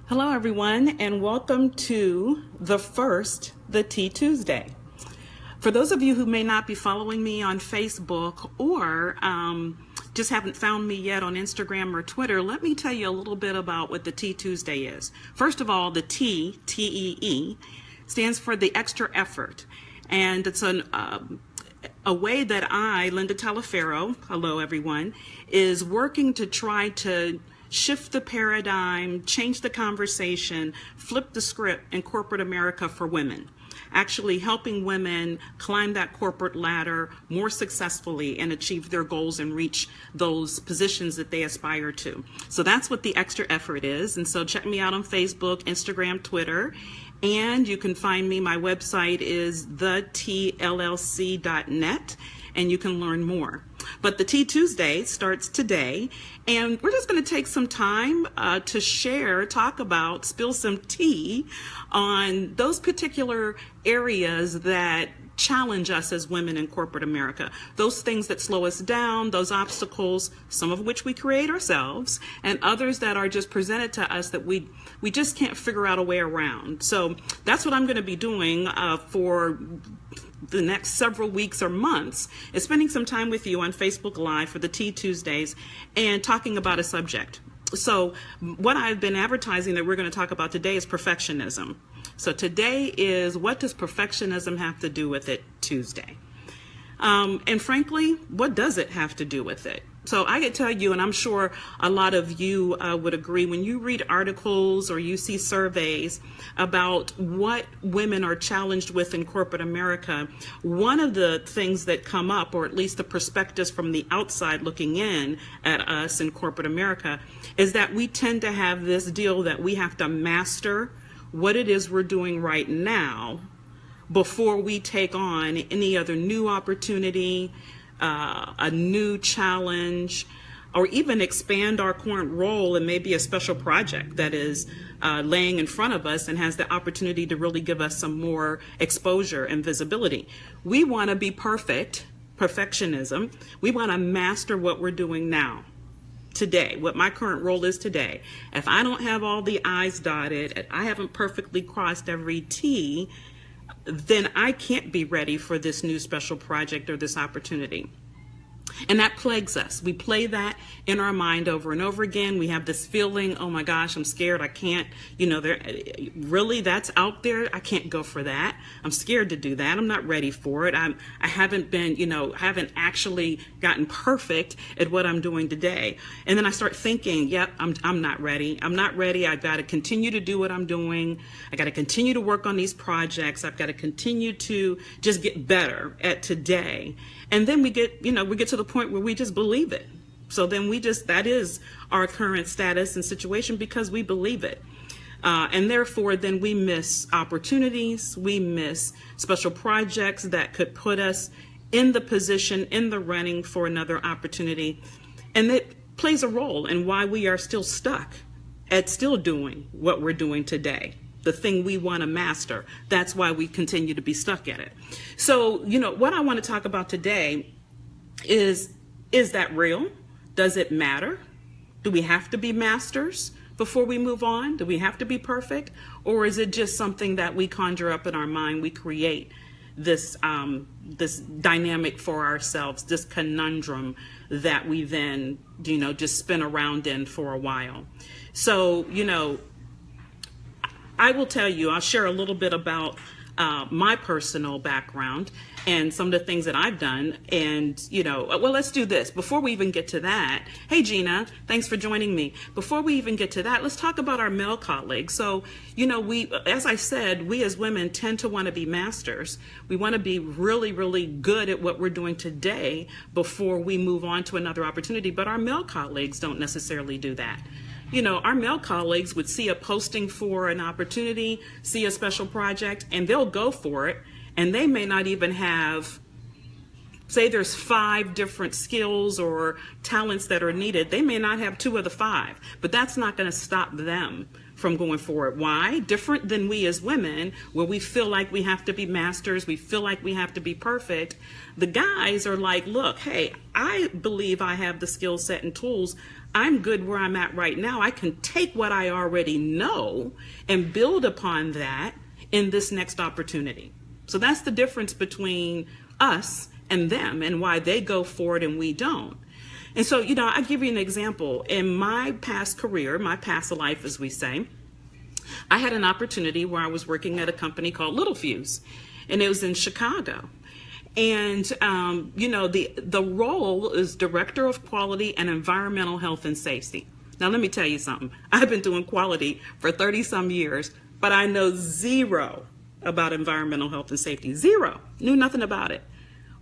Hello, everyone, and welcome to the Tea Tuesday. For those of you who may not be following me on Facebook or just haven't found me yet on Instagram or Twitter, let me tell you a little bit about what the Tea Tuesday is. First of all, the T, T-E-E, stands for the extra effort, and it's a way that I, Linda Talaferro, hello everyone, is working to try to shift the paradigm, change the conversation, flip the script in corporate America for women. Actually helping women climb that corporate ladder more successfully and achieve their goals and reach those positions that they aspire to. So that's what the extra effort is. And so check me out on Facebook, Instagram, Twitter. And you can find me, my website is thetllc.net, and you can learn more. But the Tea Tuesday starts today, and we're just going to take some time to talk about, spill some tea on those particular areas that challenge us as women in corporate America. Those things that slow us down, those obstacles, some of which we create ourselves, and others that are just presented to us that we just can't figure out a way around. So that's what I'm going to be doing for the next several weeks or months, is spending some time with you on Facebook Live for the Tea Tuesdays and talking about a subject. So what I've been advertising that we're going to talk about today is perfectionism. So today is, what does perfectionism have to do with it Tuesday? And frankly, what does it have to do with it? So I could tell you, and I'm sure a lot of you would agree, when you read articles or you see surveys about what women are challenged with in corporate America, one of the things that come up, or at least the perspectives from the outside looking in at us in corporate America, is that we tend to have this deal that we have to master what it is we're doing right now before we take on any other new opportunity, a new challenge, or even expand our current role in maybe a special project that is laying in front of us and has the opportunity to really give us some more exposure and visibility. We want to be perfect, perfectionism. We want to master what we're doing now, today, what my current role is today. If I don't have all the I's dotted, if I haven't perfectly crossed every T, then I can't be ready for this new special project or this opportunity. And that plagues us. We play that in our mind over and over again. We have this feeling, oh my gosh, I'm scared, I can't, really, that's out there, I can't go for that. I'm scared to do that, I'm not ready for it. I haven't been, haven't actually gotten perfect at what I'm doing today. And then I start thinking, yep, I'm not ready. I'm not ready. I've got to continue to do what I'm doing. I got to continue to work on these projects. I've got to continue to just get better at today. And then we get to the point where we just believe it. So then that is our current status and situation because we believe it. And therefore, then we miss opportunities, we miss special projects that could put us in the position, in the running for another opportunity. And it plays a role in why we are still stuck at still doing what we're doing today. The thing we want to master. That's why we continue to be stuck at it. So, what I want to talk about today is that real? Does it matter? Do we have to be masters before we move on? Do we have to be perfect? Or is it just something that we conjure up in our mind? We create this dynamic for ourselves, this conundrum that we then, just spin around in for a while. So, I will tell you, I'll share a little bit about my personal background and some of the things that I've done. And, let's do this. Before we even get to that, hey, Gina, thanks for joining me. Before we even get to that, let's talk about our male colleagues. So, as I said, we as women tend to want to be masters. We want to be really, really good at what we're doing today before we move on to another opportunity. But our male colleagues don't necessarily do that. Our male colleagues would see a posting for an opportunity, see a special project, and they'll go for it. And they may not even have Say there's 5 different skills or talents that are needed. They may not have 2 of the 5, but that's not going to stop them from going forward. Why? Different than we as women, where we feel like we have to be masters, we feel like we have to be perfect. The guys are like, look, hey, I believe I have the skill set and tools. I'm good where I'm at right now. I can take what I already know and build upon that in this next opportunity. So that's the difference between us and them, and why they go forward and we don't. And so, I give you an example. In my past career, my past life, as we say, I had an opportunity where I was working at a company called Littelfuse, and it was in Chicago. And, the role is Director of Quality and Environmental Health and Safety. Now, let me tell you something. I've been doing quality for 30 some years, but I know zero about environmental health and safety. Zero. Knew nothing about it.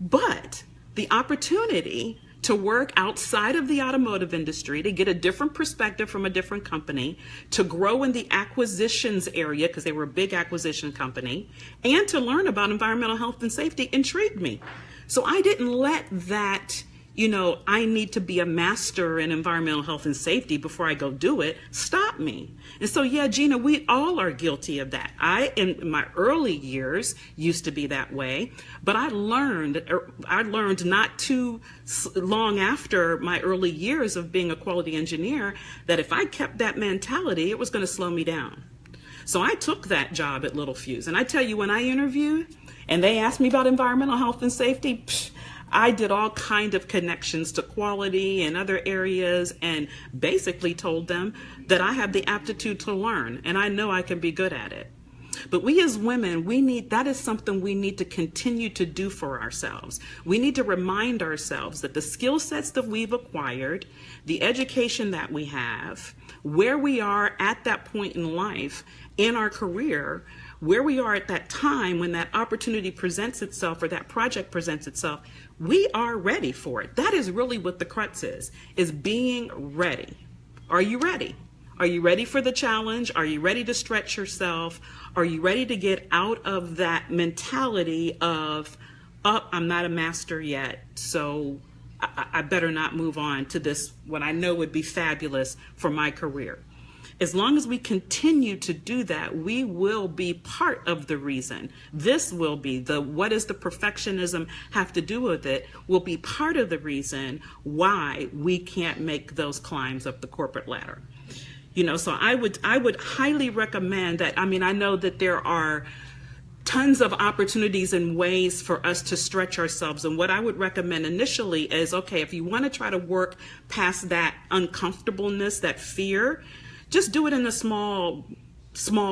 But the opportunity to work outside of the automotive industry, to get a different perspective from a different company, to grow in the acquisitions area, because they were a big acquisition company, and to learn about environmental health and safety intrigued me. So I didn't let that, I need to be a master in environmental health and safety before I go do it, stop me. And so, yeah, Gina, we all are guilty of that. I, in my early years, used to be that way, but I learned not too long after my early years of being a quality engineer that if I kept that mentality, it was going to slow me down. So I took that job at Littelfuse. And I tell you, when I interviewed and they asked me about environmental health and safety, I did all kind of connections to quality and other areas, and basically told them that I have the aptitude to learn and I know I can be good at it. But we as women, that is something we need to continue to do for ourselves. We need to remind ourselves that the skill sets that we've acquired, the education that we have, where we are at that point in life in our career, where we are at that time when that opportunity presents itself or that project presents itself, we are ready for it. That is really what the crux is being ready. Are you ready? Are you ready for the challenge? Are you ready to stretch yourself? Are you ready to get out of that mentality of, I'm not a master yet, so I better not move on to this, what I know would be fabulous for my career. As long as we continue to do that, we will be part of the reason. This will be what does the perfectionism have to do with it, will be part of the reason why we can't make those climbs up the corporate ladder. So I would highly recommend that. I mean, I know that there are tons of opportunities and ways for us to stretch ourselves. And what I would recommend initially is, okay, if you want to try to work past that uncomfortableness, that fear, just do it in a small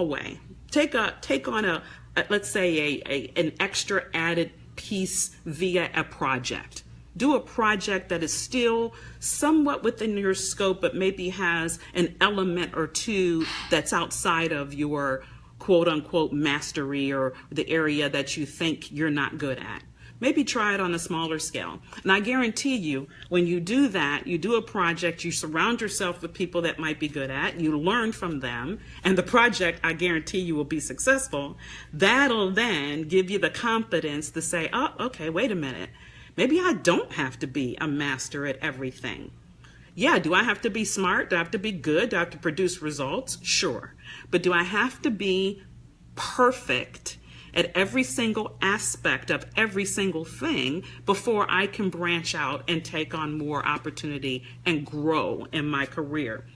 way. Take on let's say an extra added piece via a project. Do a project that is still somewhat within your scope, but maybe has an element or two that's outside of your quote unquote mastery or the area that you think you're not good at. Maybe try it on a smaller scale. And I guarantee you, when you do that, you do a project, you surround yourself with people that might be good at, you learn from them, and the project, I guarantee you, will be successful. That'll then give you the confidence to say, oh, okay, wait a minute. Maybe I don't have to be a master at everything. Yeah, do I have to be smart? Do I have to be good? Do I have to produce results? Sure. But do I have to be perfect at every single aspect of every single thing before I can branch out and take on more opportunity and grow in my career?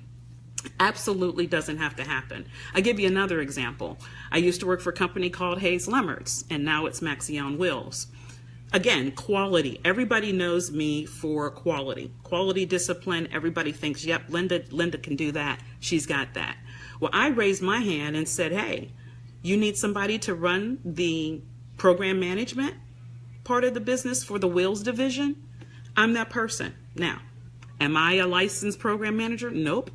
Absolutely doesn't have to happen. I'll give you another example. I used to work for a company called Hayes Lemmerts, and now it's Maxion Wills. Again, quality. Everybody knows me for quality. Quality discipline. Everybody thinks, yep, Linda can do that. She's got that. Well, I raised my hand and said, hey, you need somebody to run the program management part of the business for the Wills division? I'm that person. Now, am I a licensed program manager? Nope.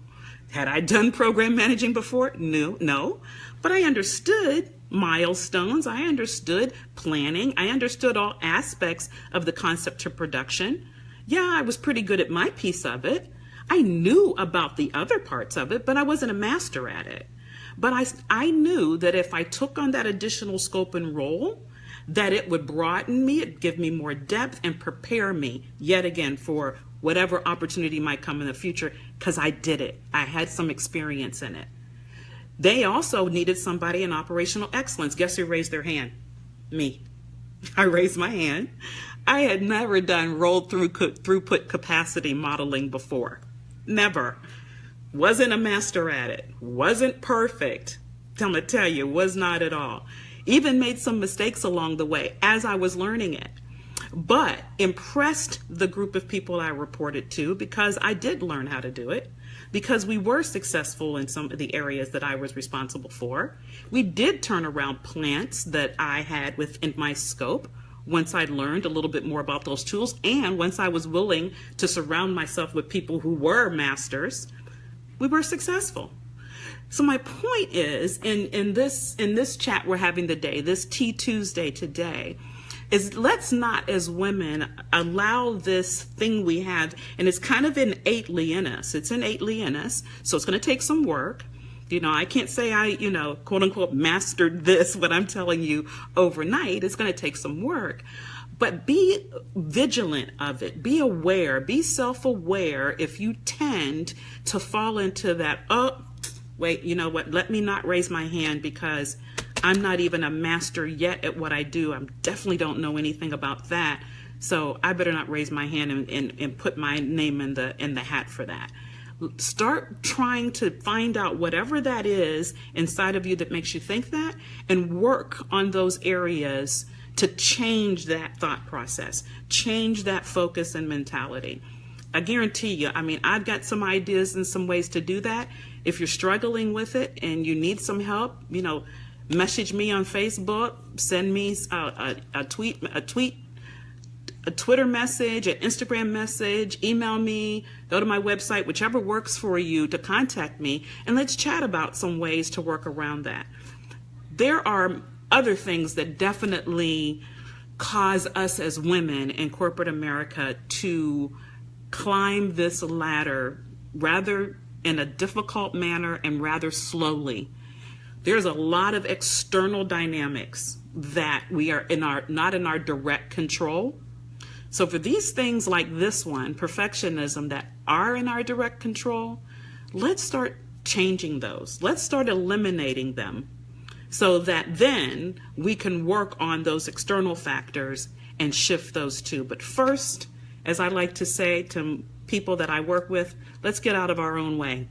Had I done program managing before? No. But I understood milestones. I understood planning. I understood all aspects of the concept to production. Yeah, I was pretty good at my piece of it. I knew about the other parts of it, but I wasn't a master at it. But I knew that if I took on that additional scope and role, that it would broaden me, it'd give me more depth and prepare me yet again for whatever opportunity might come in the future, because I did it. I had some experience in it. They also needed somebody in operational excellence. Guess who raised their hand? Me. I raised my hand. I had never done rolled throughput capacity modeling before. Never. Wasn't a master at it. Wasn't perfect. I'm going to tell you, was not at all. Even made some mistakes along the way as I was learning it. But impressed the group of people I reported to, because I did learn how to do it, because we were successful in some of the areas that I was responsible for. We did turn around plants that I had within my scope once I learned a little bit more about those tools, and once I was willing to surround myself with people who were masters, we were successful. So my point is, in this chat we're having today, this Tea Tuesday today, is let's not as women allow this thing we have, and it's kind of innately in us. It's innately in us, so it's going to take some work. I can't say I, quote unquote, mastered this, what I'm telling you, overnight. It's going to take some work. But be vigilant of it. Be aware. Be self-aware if you tend to fall into that, oh, wait, you know what? Let me not raise my hand because I'm not even a master yet at what I do. I definitely don't know anything about that. So I better not raise my hand and put my name in the hat for that. Start trying to find out whatever that is inside of you that makes you think that, and work on those areas to change that thought process, change that focus and mentality. I guarantee you, I've got some ideas and some ways to do that. If you're struggling with it and you need some help, message me on Facebook, send me a Twitter message, an Instagram message, email me, go to my website, whichever works for you to contact me, and let's chat about some ways to work around that. There are other things that definitely cause us as women in corporate America to climb this ladder rather in a difficult manner and rather slowly. There's a lot of external dynamics that we are not in our direct control. So for these things like this one, perfectionism, that are in our direct control, let's start changing those. Let's start eliminating them so that then we can work on those external factors and shift those too. But first, as I like to say to people that I work with, let's get out of our own way.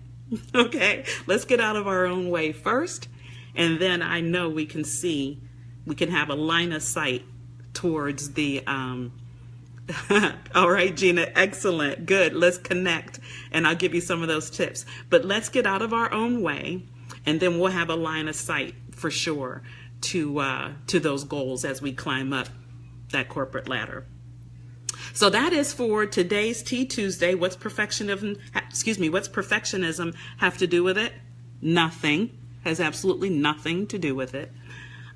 Okay? Let's get out of our own way first, and then I know we can have a line of sight towards the all right, Gina, excellent, good. Let's connect, and I'll give you some of those tips. But let's get out of our own way, and then we'll have a line of sight for sure to those goals as we climb up that corporate ladder. So that is for today's Tea Tuesday. What's perfectionism have to do with it? Nothing. Has absolutely nothing to do with it.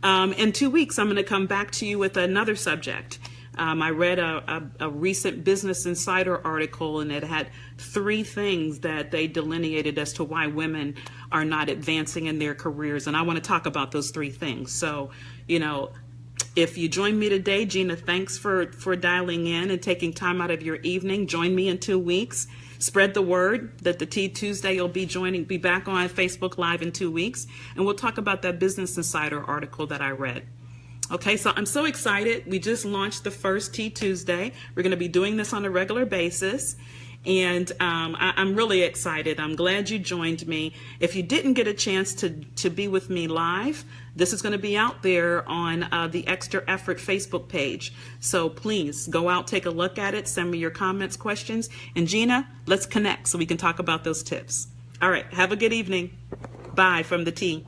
In 2 weeks, I'm going to come back to you with another subject. I read a recent Business Insider article, and it had 3 things that they delineated as to why women are not advancing in their careers. And I want to talk about those 3 things. So, if you join me today, Gina, thanks for dialing in and taking time out of your evening. Join me in 2 weeks. Spread the word that the Tea Tuesday will be back on Facebook Live in 2 weeks. And we'll talk about that Business Insider article that I read. Okay, so I'm so excited. We just launched the first Tea Tuesday. We're going to be doing this on a regular basis. And I'm really excited. I'm glad you joined me. If you didn't get a chance to be with me live, this is going to be out there on the Extra Effort Facebook page. So please go out, take a look at it, send me your comments, questions. And Gina, let's connect so we can talk about those tips. All right, have a good evening. Bye from the Tea.